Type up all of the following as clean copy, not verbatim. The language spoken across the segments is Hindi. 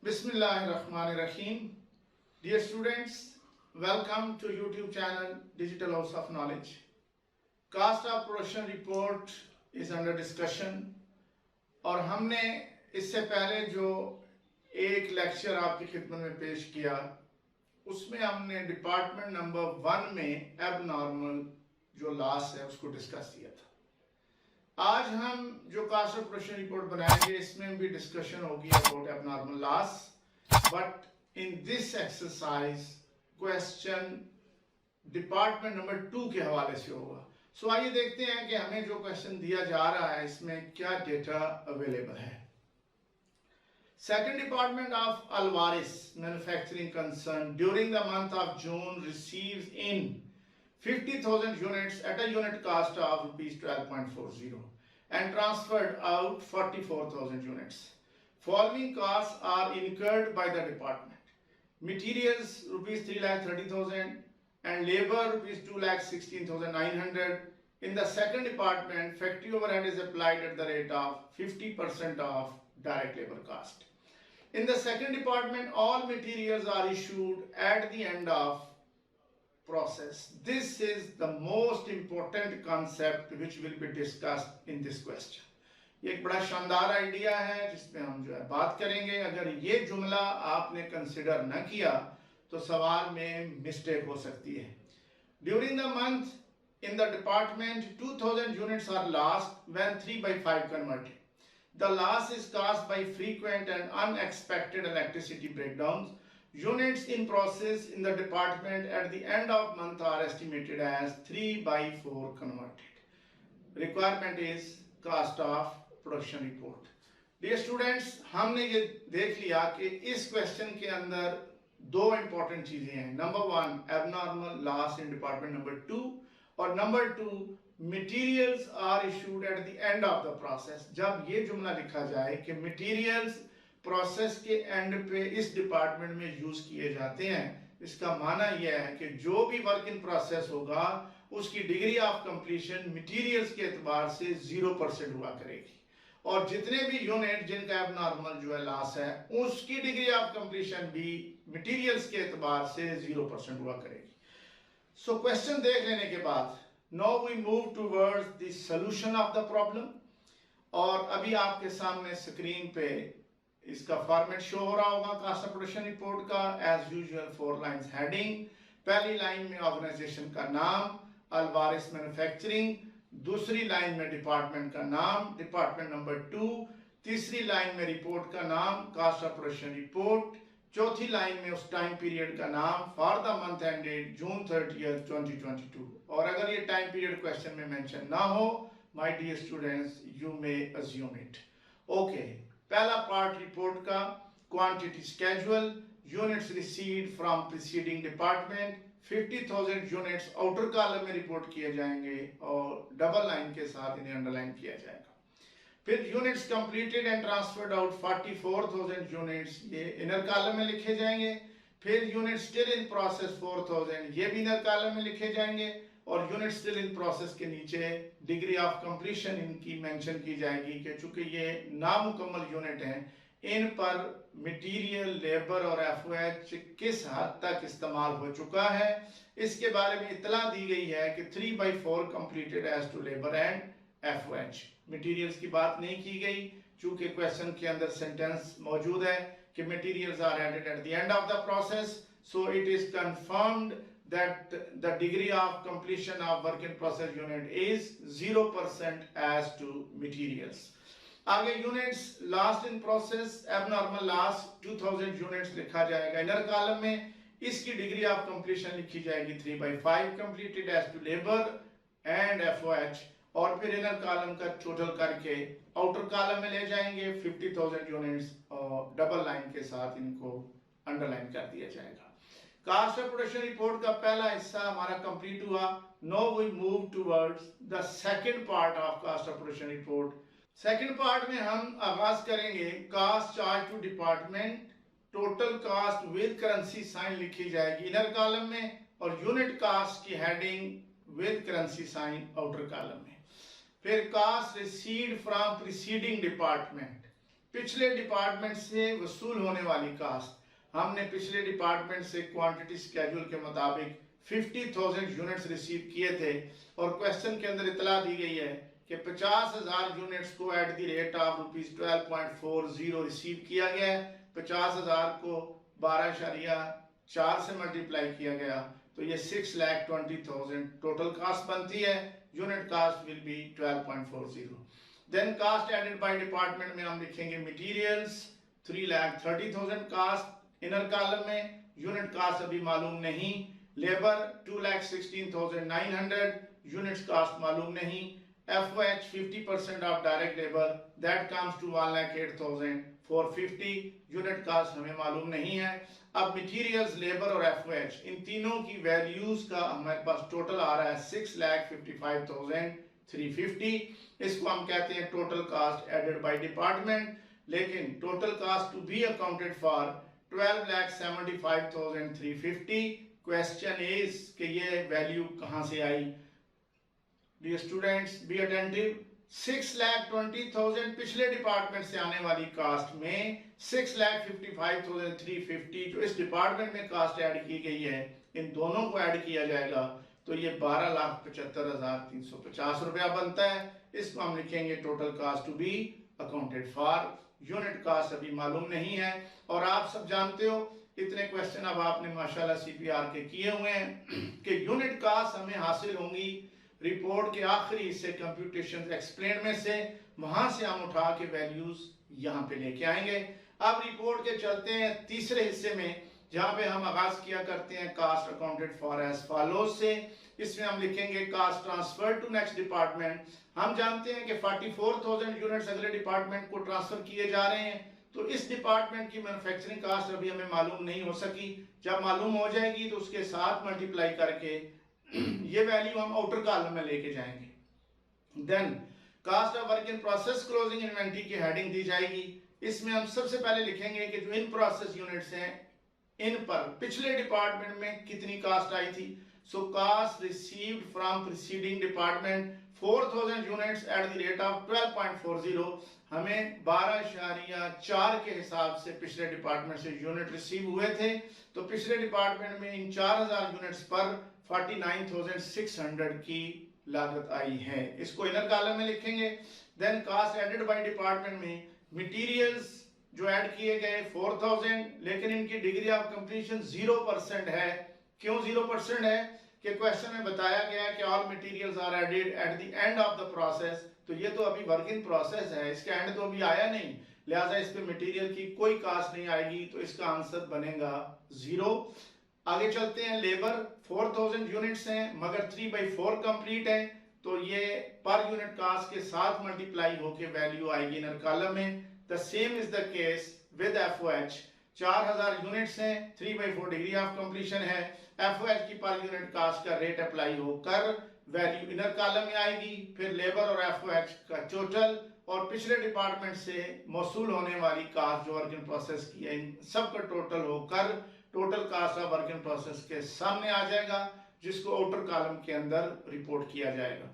Bismillahirrahmanirrahim. Dear students, welcome to YouTube channel Digital House of Knowledge. Cost of production report is under discussion और हमने इससे पहले जो एक लेक्चर आपकी खिदमत में पेश किया उसमें हमने डिपार्टमेंट नंबर 1 में एबनॉर्मल जो लॉस है उसको डिस्कस किया था। आज हम जो कास्ट ऑफ प्रोडक्शन रिपोर्ट बनाएंगे इसमें भी डिस्कशन होगी about abnormal loss, but in this exercise question department number 2 के हवाले से होगा। सो आइए देखते हैं कि हमें जो क्वेश्चन दिया जा रहा है इसमें क्या डेटा अवेलेबल है। Second department of Alvarez Manufacturing Concern during the month of June receives in 50,000 units at a unit cost of rupees 12.40 and transferred out 44,000 units. Following costs are incurred by the department. Materials rupees 3,30,000 and labor rupees 2,16,900. In the second department, factory overhead is applied at the rate of 50% of direct labor cost. In the second department, all materials are issued at the end of process. This is the most important concept which will be discussed in this question. ये एक बड़ा शानदार आइडिया है जिसमें हम जो है बात करेंगे। अगर ये जुमला आपने कंसिडर न किया तो सवाल में मिस्टेक हो सकती है। During the month in the department 2,000 units are lost when 3/5 converted. The loss is caused by frequent and unexpected electricity breakdowns. Units in process in the department at the end of month are estimated as 3/4 converted. Requirement is cost of production report. Dear students, हमने ये देख लिया कि इस क्वेश्चन के अंदर दो इंपॉर्टेंट चीजें हैं। Number 1 abnormal loss in department number 2 और number 2 materials are issued at the end of the process. जब ये जुमला लिखा जाए कि मटेरियल्स प्रोसेस के एंड पे इस डिपार्टमेंट में यूज किए जाते हैं, इसका माना यह है कि जो भी वर्क इन प्रोसेस होगा उसकी डिग्री ऑफ कंप्लीशन मटेरियल्स के एतबार से 0% हुआ करेगी और जितने भी यूनिट जिनका एबनॉर्मल जो है लॉस है उसकी डिग्री ऑफ कंप्लीशन भी मटेरियल्स के एतबार से 0% हुआ करेगी। सो क्वेश्चन देख लेने के बाद now we move towards the solution of the problem. और अभी आपके सामने स्क्रीन पे इसका फॉर्मेट शो हो रहा होगा कास्ट ऑफ प्रोडक्शन रिपोर्ट का। As usual 4 lines heading. पहली लाइन में ऑर्गेनाइजेशन का नाम अल्वारिस मैन्युफैक्चरिंग, दूसरी लाइन में डिपार्टमेंट का नाम डिपार्टमेंट नंबर 2, तीसरी लाइन में रिपोर्ट का नाम कास्ट ऑफ प्रोडक्शन रिपोर्ट, चौथी लाइन में उस टाइम पीरियड का नाम for the month ended June 30, 2022। और अगर ये टाइम पीरियड क्वेश्चन में मेंशन ना हो, my dear students, you may assume it. Okay, पहला पार्ट रिपोर्ट का quantity schedule, units received from preceding department, 50,000 units outer column में रिपोर्ट किए जाएंगे और डबल लाइन के साथ इन्हें अंडरलाइन किया जाएगा। फिर units completed and transferred out 44,000 units, ये इनर कॉलम में लिखे जाएंगे। फिर यूनिट स्टिल इन प्रोसेस 4,000, ये भी इनर कॉलम में लिखे जाएंगे और यूनिट स्टिल इन प्रोसेस के नीचे डिग्री ऑफ कंप्लीशन इनकी मेंशन की जाएगी कि चूंकि ये नामुकम्मल यूनिट हैं इन पर मटेरियल, लेबर और एफओएच किस हद तक इस्तेमाल हो चुका है इसके बारे में इतला दी गई है कि 3/4 completed as to labour and FOH. Materials की बात नहीं की गई चूंकि क्वेश्चन के अंदर सेंटेंस मौजूद है कि materials are added at the end of the process, so it is confirmed that the degree of completion of work in process unit is 0% as to materials. आगे units last in process abnormal loss 2,000 units लिखा जाएगा इनर कॉलम में, इसकी डिग्री ऑफ कंप्लीशन लिखी जाएगी 3/5 completed as to labour and FOH और फिर इनर कॉलम का टोटल करके आउटर कॉलम में ले जाएंगे 50,000 यूनिट्स और डबल लाइन के साथ इनको अंडरलाइन कर दिया जाएगा। कास्ट ऑफ प्रोडक्शन रिपोर्ट का पहला हिस्सा हमारा कंप्लीट हुआ। Now we move towards the second part of cost of production report. Second part में हम आगाज करेंगे cost charge to department, total cost with currency sign लिखी जाएगी इनर कॉलम में और यूनिट कास्ट की heading with currency sign outer column में। फिर cost received from preceding department, पिछले डिपार्टमेंट से वसूल होने वाली कास्ट, हमने पिछले डिपार्टमेंट से क्वांटिटी स्केड्यूल के मुताबिक 50,000 यूनिट्स रिसीव किए थे और क्वेश्चन के अंदर इतला दी गई है कि 50,000 यूनिट्स को eight the rate of ₹12.40 receive किया गया है। 50,000 को 12.4 से मल्टीप्लाई किया गया तो ये 6,20,000 टोटल कास्ट बनती है। Unit cost will be 12.40। Then cost added by department में हम लिखेंगे मटेरियल्स 3,30,000 कास्ट इनर कॉलम में, यूनिट कास्ट अभी मालूम नहीं। लेबर 2,16,900 यूनिट्स कास्ट मालूम नहीं। FOH 50% of direct labour that comes to 1,08,450 unit cost हमें मालूम नहीं है। अब मटेरियल्स, लेबर और FOH इन तीनों की वैल्यूज का हमारे पास टोटल आ रहा है 6,55,350। इसको हम कहते हैं total cost added by department. लेकिन total cost to be accounted for 12,75,350। Question is कि ये वैल्यू कहां से आई? Dear students be attentive. 6,20,000 पिछले डिपार्टमेंट से आने वाली कास्ट में 6,55,350 जो इस डिपार्टमेंट में कास्ट ऐड की गई है, इन दोनों को ऐड किया जाएगा तो ये 12,75,350 रुपया बनता है। इसको हम लिखेंगे total cost to be accounted for. Unit cost अभी मालूम नहीं है और आप सब जानते हो इतने क्वेश्चन अब आपने माशाल्लाह CPR के किए हुए हैं कि यूनिट कास्ट हमें हासिल होंगी रिपोर्ट के आखिरी हिस्से कंप्यूटेशन एक्सप्लेन में से, वहां से हम उठा के वैल्यूज यहाँ पे लेके आएंगे। अब रिपोर्ट के चलते हैं तीसरे हिस्से में जहां पे हम आगाज किया करते हैं cost accounted for as follows से। इसमें हम लिखेंगे cost transfer to next department. हम जानते हैं कि 44,000 यूनिट्स अगले डिपार्टमेंट को ट्रांसफर किए जा रहे हैं तो इस डिपार्टमेंट की मैन्युफैक्चरिंग कास्ट अभी हमें मालूम नहीं हो सकी। जब मालूम हो जाएगी तो उसके साथ मल्टीप्लाई करके ये वैल्यू हम आउटर कॉलम में लेके जाएंगे। Then cost of work in process closing inventory की हेडिंग दी जाएगी। इसमें हम सबसे पहले लिखेंगे कि जो इन प्रोसेस यूनिट्स हैं इन पर पिछले डिपार्टमेंट में कितनी कास्ट आई थी। So cost received from preceding department 4,000 units at the rate of 12.40। हमें 12.4 के हिसाब से पिछले डिपार्टमेंट से यूनिट रिसीव हुए थे तो पिछले डिपार्टमेंट में इन 4,000 यूनिट्स पर 49,600 की लागत आई है। इसको इनर कॉलम में लिखेंगे। Then cost added by department में मटेरियल्स जो ऐड किए गए 4,000 लेकिन इनकी डिग्री ऑफ कंप्लीशन 0% है। क्यों 0% है कि क्वेश्चन में बताया गया है कि all materials are added at the end of the process, तो ये तो अभी वर्क इन प्रोसेस है, इसका एंड तो अभी आया नहीं, लिहाजा इस पे मटेरियल की कोई कास्ट नहीं आएगी तो इसका आंसर बनेगा 0। आगे चलते हैं। लेबर 4,000 यूनिट्स हैं मगर 3/4 कंप्लीट है तो ये पर यूनिट कास्ट के साथ मल्टीप्लाई होके वैल्यू आएगी इनर कॉलम में। The same is the case with FOH। 4,000 units हैं, 3/4 डिग्री ऑफ कंप्लीशन है। FOH की पर यूनिट कास्ट का रेट अप्लाई होकर वैल्यू इनर कॉलम में आएगी। फिर लेबर और FOH का टोटल और पिछले डिपार्टमेंट से मौसूल होने वाली कास्ट जो वर्क इन प्रोसेस की है इन सब का टोटल होकर total cast of work in process के सामने आ जाएगा जिसको आउटर कॉलम के अंदर रिपोर्ट किया जाएगा।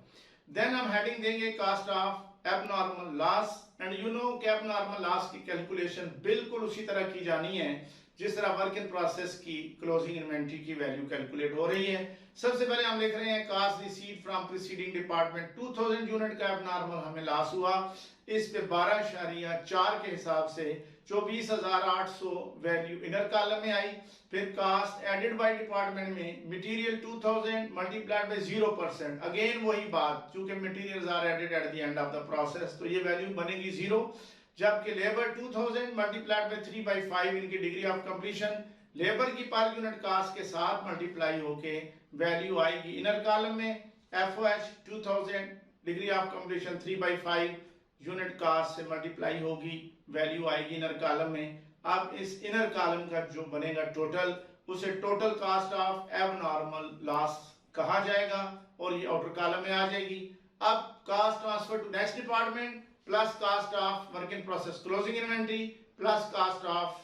देन हम हेडिंग देंगे cost of abnormal loss and you know कि एबनॉर्मल लॉस की कैलकुलेशन बिल्कुल उसी तरह की जानी है जिस तरह वर्क इन प्रोसेस की क्लोजिंग इन्वेंटरी की वैल्यू कैलकुलेट हो रही है। सबसे पहले हम लिख रहे हैं cost received from preceding department 2,000 unit का एबनॉर्मल हमें लॉस हुआ। इस पे 12.4 के हिसाब से 24,800 वैल्यू इनर कॉलम में आई। फिर कास्ट एडेड बाय डिपार्टमेंट में मटेरियल 2,000 मल्टीप्लाइड बाय 0%। अगेन वही बात, चूंकि materials are added at the end of the process तो ये वैल्यू बनेगी 0। जबकि लेबर 2,000 मल्टीप्लाइड बाय 3/5 इनकी डिग्री ऑफ कंप्लीशन, लेबर की पर यूनिट कास्ट के साथ मल्टीप्लाई होके वैल्यू आएगी इनर कॉलम में। FOH 2,000 degree of completion 3/5 unit cost से मल्टीप्लाई होगी वैल्यू आएगी इनर कॉलम में। अब इस इनर कॉलम का जो बनेगा टोटल उसे total cast of abnormal loss कहा जाएगा और ये आउटर कॉलम में आ जाएगी। अब cost transfer to next department plus cost of work in process closing inventory plus cost of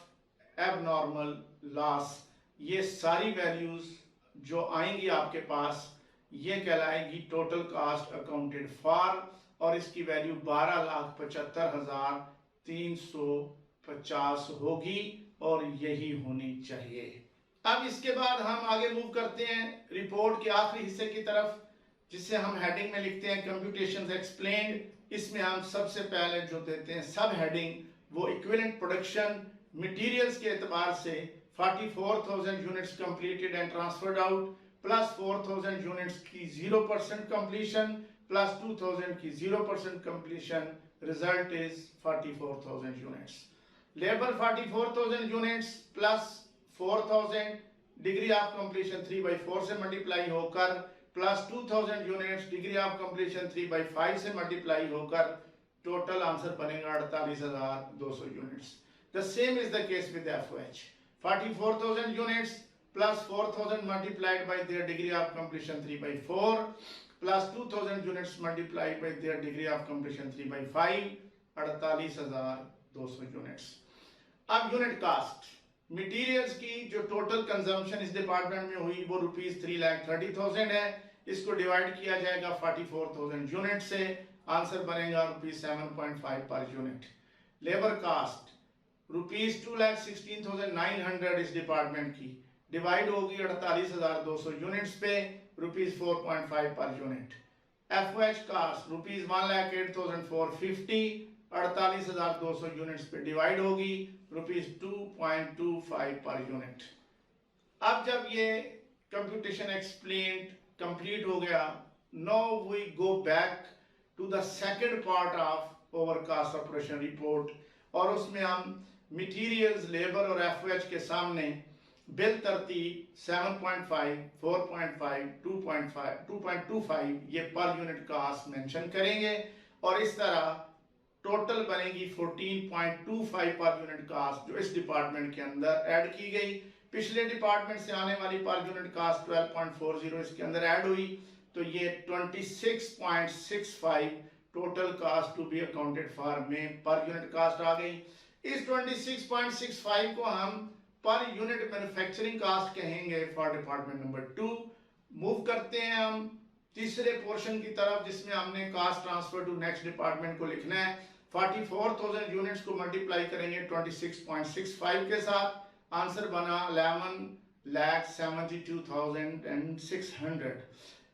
abnormal loss, ये सारी वैल्यूज जो आएंगी आपके पास ये कहलाएगी टोटल कास्ट अकाउंटेड फॉर और इसकी वैल्यू 12,75,350 350 होगी और यही होनी चाहिए। अब इसके बाद हम आगे मूव करते हैं रिपोर्ट के आखिरी हिस्से की तरफ, जिसे हम हेडिंग में लिखते हैं कंप्यूटेशंस एक्सप्लेन्ड। इसमें हम सबसे पहले जो देते हैं सब हेडिंग, वो इक्विवेलेंट प्रोडक्शन मटेरियल्स के एतबार से 44,000 units completed and transferred out, plus 4,000 units की 0% कंप्लीशन, प्लस 2,000 की 0% completion, result is 44,000 units. Labour 44,000 units plus 4,000, degree of completion 3/4 से मल्टीप्लाई होकर, plus 2,000 units, degree of completion 3/5 से मल्टीप्लाई होकर, टोटल आंसर बनेगा 48,200 units. The same is the case with FOH, 44,000 units plus 4,000 multiplied by their degree of completion 3/4 plus 2,000 units multiplied by their degree of completion 3/5, 48,200 units. अब यूनिट कास्ट मटेरियल्स की जो टोटल कंजम्पशन इस डिपार्टमेंट में हुई वो ₹3,30,000 है। इसको डिवाइड किया जाएगा 44,000 यूनिट से, आंसर बनेगा ₹7.5 पर यूनिट। लेबर कास्ट ₹2,16,900 इस डिपार्टमेंट की, डिवाइड होगी 48,200 यूनिट्स पे, ₹4.5 per unit. FOH cost ₹1,08,450, 48,200 units पे डिवाइड होगी ₹2.25 पर यूनिट। अब जब ये कंप्यूटेशन एक्सप्लेन्ड कंप्लीट हो गया, now we go back to the second part of over cost operation report, और उसमें हम मटेरियल्स, लेबर और FOH के सामने बिल तरतीब 7.5, 4.5, 2.25 ये पर यूनिट कास्ट मेंशन करेंगे, और इस तरह टोटल बनेगी 14.25 पर यूनिट कास्ट जो इस डिपार्टमेंट के अंदर ऐड की गई। पिछले डिपार्टमेंट से आने वाली पर यूनिट कास्ट 12.40 इसके अंदर ऐड हुई, तो ये 26.65 total cost to be accounted for में पर यूनिट कास्ट आ गई। इस 26.65 को हम पर यूनिट मैन्युफैक्चरिंग कास्ट कहेंगे फॉर डिपार्टमेंट नंबर 2। मूव करते हैं हम तीसरे पोर्शन की तरफ, जिसमें हमने cost transfer to next department को लिखना है। 44,000 यूनिट्स को मल्टीप्लाई करेंगे 26.65 के साथ, आंसर बना 11,72,600।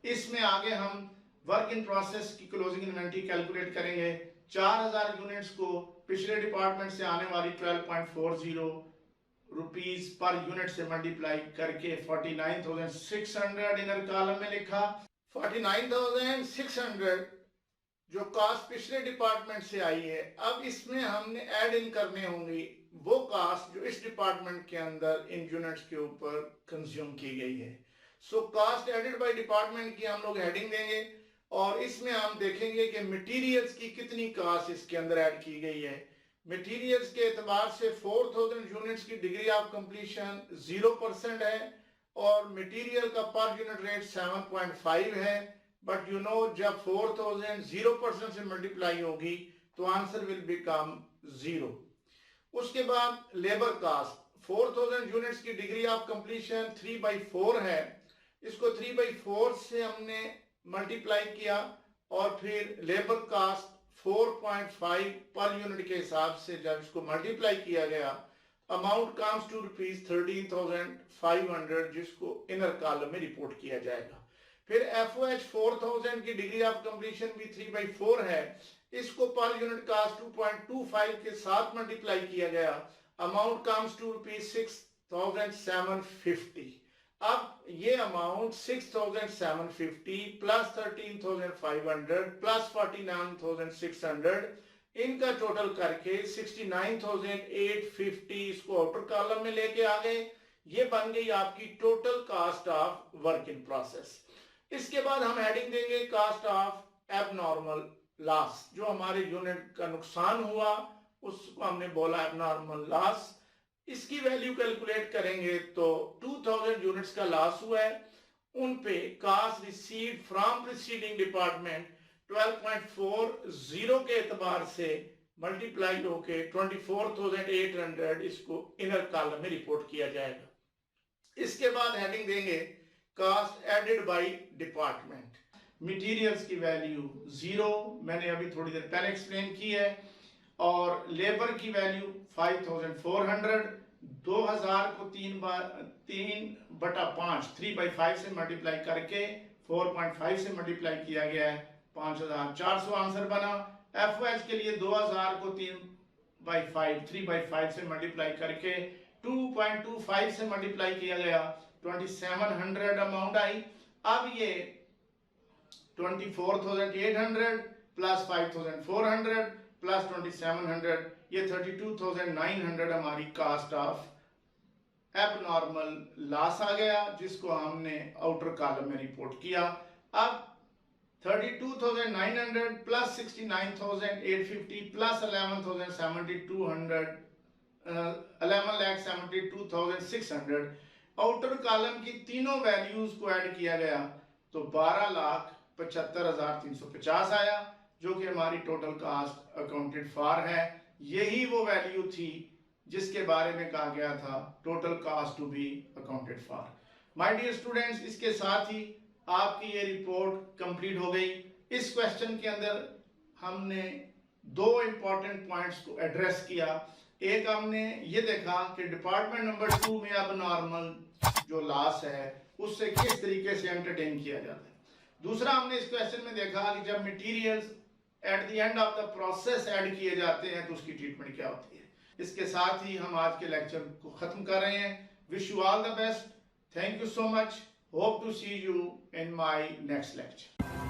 इसमें आगे हम वर्क इन प्रोसेस की क्लोजिंग इन्वेंटरी कैलकुलेट करेंगे। 4,000 यूनिट्स को पिछले डिपार्टमेंट से आने वाली 12.40 रुपीस पर यूनिट से मल्टीप्लाई करके 49,600 इनर कॉलम में लिखा। 49,600 जो कास्ट पिछले डिपार्टमेंट से आई है, अब इसमें हमने ऐड इन करने होंगी वो कास्ट जो इस डिपार्टमेंट के अंदर इन यूनिट्स के ऊपर कंज्यूम की गई है। सो कास्ट एडेड बाय डिपार्टमेंट की हम लोग हेडिंग देंगे, और इसमें हम देखेंगे कि मटेरियल्स की कितनी कास्ट इसके अंदर ऐड की गई है। मटेरियल्स के एतबार से 4,000 यूनिट्स की डिग्री ऑफ कंप्लीशन 0% है, और मटेरियल का पर यूनिट रेट 7.5 है। बट यू नो जब 4,000 0% से मल्टीप्लाई होगी तो आंसर विल बिकम 0। उसके बाद लेबर कास्ट 4,000 यूनिट्स की डिग्री ऑफ कंप्लीशन 3/4 है, इसको 3/4 से हमने मल्टीप्लाई किया, और फिर लेबर कास्ट 4.5 पर यूनिट के हिसाब से जब इसको मल्टीप्लाई किया गया, अमाउंट कम्स टू ₹13,500 जिसको इनर कॉलम में रिपोर्ट किया जाएगा। फिर FOH 4,000 की डिग्री ऑफ कंप्लीशन भी 3/4 है, इसको पर यूनिट कास्ट 2.25 के साथ मल्टीप्लाई किया गया, अमाउंट कम्स टू ₹6,750। अब ये अमाउंट 6,750 प्लस 13,500 प्लस 49,600 इनका टोटल करके 69,850 इसको आउटर कॉलम में लेके आ गए। ये बन गई आपकी total cast of work in process. इसके बाद हम हेडिंग देंगे कास्ट ऑफ एबनॉर्मल लॉस, जो हमारे यूनिट का नुकसान हुआ उसको हमने बोला एबनॉर्मल लॉस। इसकी वैल्यू कैलकुलेट करेंगे तो 2,000 यूनिट्स का लॉस हुआ है, उन पे cost received from preceding department 12.40 के एतबार से मल्टीप्लाई होके 24,800 इसको इनर कॉलम में रिपोर्ट किया जाएगा। इसके बाद हेडिंग देंगे cost added by department. Materials की वैल्यू 0 मैंने अभी थोड़ी देर पहले एक्सप्लेन की है, और लेबर की वैल्यू 5400, 2000 को 3/5 3/5 से मल्टीप्लाई करके 4.5 से मल्टीप्लाई किया गया है, 5400 आंसर बना। एफ के लिए 2000 को 3/5 से मल्टीप्लाई करके 2.25 से मल्टीप्लाई किया गया, 2700 अमाउंट आई। अब ये 24,800 प्लस 5,400 प्लस 2,700, ये 32,900 हमारी कास्ट ऑफ एबनॉर्मल लॉस आ गया, जिसको हमने आउटर कॉलम में रिपोर्ट किया। अब 32,900 प्लस 69,850 प्लस 11,72,600 आउटर कॉलम की तीनों वैल्यूज को ऐड किया गया तो 12,75,350 आया, जो कि हमारी टोटल कास्ट अकाउंटेड फॉर है। यही वो वैल्यू थी जिसके बारे में कहा गया था total cost to be accounted for. My dear students, इसके साथ ही आपकी ये रिपोर्ट कंप्लीट हो गई। इस क्वेश्चन के अंदर हमने दो इंपॉर्टेंट पॉइंट्स को एड्रेस किया। एक हमने ये देखा कि डिपार्टमेंट नंबर 2 में अब नॉर्मल जो लॉस है उससे किस तरीके से एंटरटेन किया जाता है। दूसरा हमने इस क्वेश्चन में देखा कि जब materials eight the end of the process add किए जाते हैं तो उसकी ट्रीटमेंट क्या होती है। इसके साथ ही हम आज के लेक्चर को खत्म कर रहे हैं। Wish you all the best. Thank you so much. Hope to see you in my next lecture.